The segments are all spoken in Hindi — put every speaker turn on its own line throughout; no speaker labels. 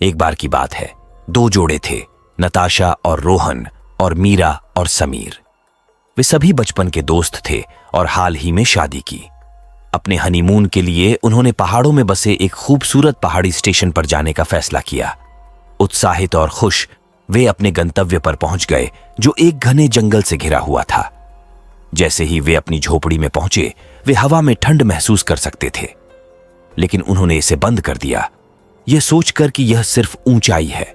एक बार की बात है, दो जोड़े थे, नताशा और रोहन, और मीरा और समीर। वे सभी बचपन के दोस्त थे और हाल ही में शादी की। अपने हनीमून के लिए उन्होंने पहाड़ों में बसे एक खूबसूरत पहाड़ी स्टेशन पर जाने का फैसला किया। उत्साहित और खुश वे अपने गंतव्य पर पहुंच गए, जो एक घने जंगल से घिरा हुआ था। जैसे ही वे अपनी झोपड़ी में पहुंचे, वे हवा में ठंड महसूस कर सकते थे, लेकिन उन्होंने इसे बंद कर दिया, यह सोचकर कि यह सिर्फ ऊंचाई है।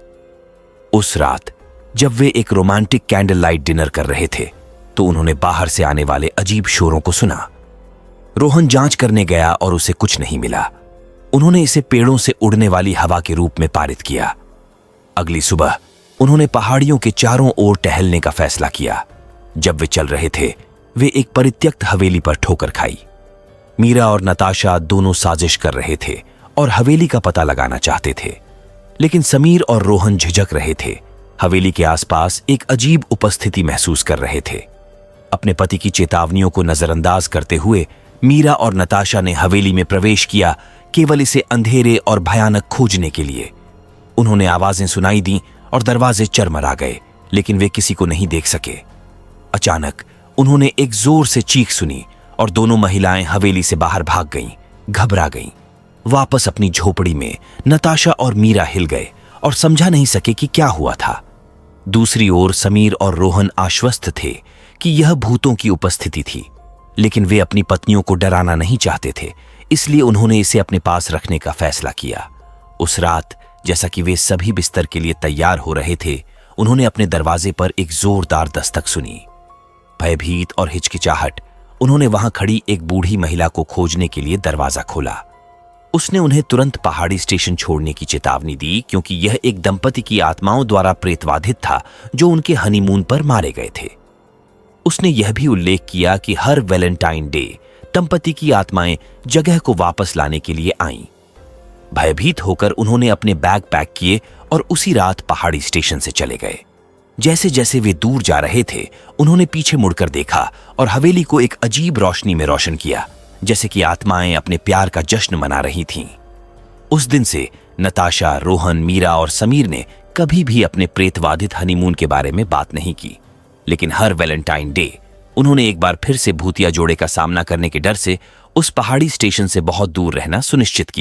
उस रात जब वे एक रोमांटिक कैंडल लाइट डिनर कर रहे थे, तो उन्होंने बाहर से आने वाले अजीब शोरों को सुना। रोहन जांच करने गया और उसे कुछ नहीं मिला। उन्होंने इसे पेड़ों से उड़ने वाली हवा के रूप में पारित किया। अगली सुबह उन्होंने पहाड़ियों के चारों ओर टहलने का फैसला किया। जब वे चल रहे थे, वे एक परित्यक्त हवेली पर ठोकर खाई। मीरा और नताशा दोनों साजिश कर रहे थे और हवेली का पता लगाना चाहते थे, लेकिन समीर और रोहन झिझक रहे थे। हवेली के आसपास एक अजीब उपस्थिति महसूस कर रहे थे। अपने पति की चेतावनियों को नजरअंदाज करते हुए मीरा और नताशा ने हवेली में प्रवेश किया, केवल इसे अंधेरे और भयानक खोजने के लिए। उन्होंने आवाजें सुनाई दी और दरवाजे चरमरा गए, लेकिन वे किसी को नहीं देख सके। अचानक उन्होंने एक जोर से चीख सुनी और दोनों महिलाएं हवेली से बाहर भाग गईं, घबरा गईं। वापस अपनी झोपड़ी में नताशा और मीरा हिल गए और समझा नहीं सके कि क्या हुआ था। दूसरी ओर समीर और रोहन आश्वस्त थे कि यह भूतों की उपस्थिति थी, लेकिन वे अपनी पत्नियों को डराना नहीं चाहते थे, इसलिए उन्होंने इसे अपने पास रखने का फैसला किया। उस रात जैसा कि वे सभी बिस्तर के लिए तैयार हो रहे थे, उन्होंने अपने दरवाजे पर एक जोरदार दस्तक सुनी। भयभीत और हिचकिचाहट उन्होंने वहां खड़ी एक बूढ़ी महिला को खोजने के लिए दरवाजा खोला। उसने उन्हें तुरंत पहाड़ी स्टेशन छोड़ने की चेतावनी दी, क्योंकि यह एक दंपति की आत्माओं द्वारा प्रेतवाधित था जो उनके हनीमून पर मारे गए थे। उसने यह भी उल्लेख किया कि हर वैलेंटाइन डे दंपति की आत्माएं जगह को वापस लाने के लिए आईं। भयभीत होकर उन्होंने अपने बैग पैक किए और उसी रात पहाड़ी स्टेशन से चले गए। जैसे जैसे वे दूर जा रहे थे, उन्होंने पीछे मुड़कर देखा और हवेली को एक अजीब रोशनी में रोशन किया, जैसे कि आत्माएं अपने प्यार का जश्न मना रही थीं। उस दिन से नताशा, रोहन, मीरा और समीर ने कभी भी अपने प्रेतवाधित हनीमून के बारे में बात नहीं की, लेकिन हर वैलेंटाइन डे उन्होंने एक बार फिर से भूतिया जोड़े का सामना करने के डर से उस पहाड़ी स्टेशन से बहुत दूर रहना सुनिश्चित किया।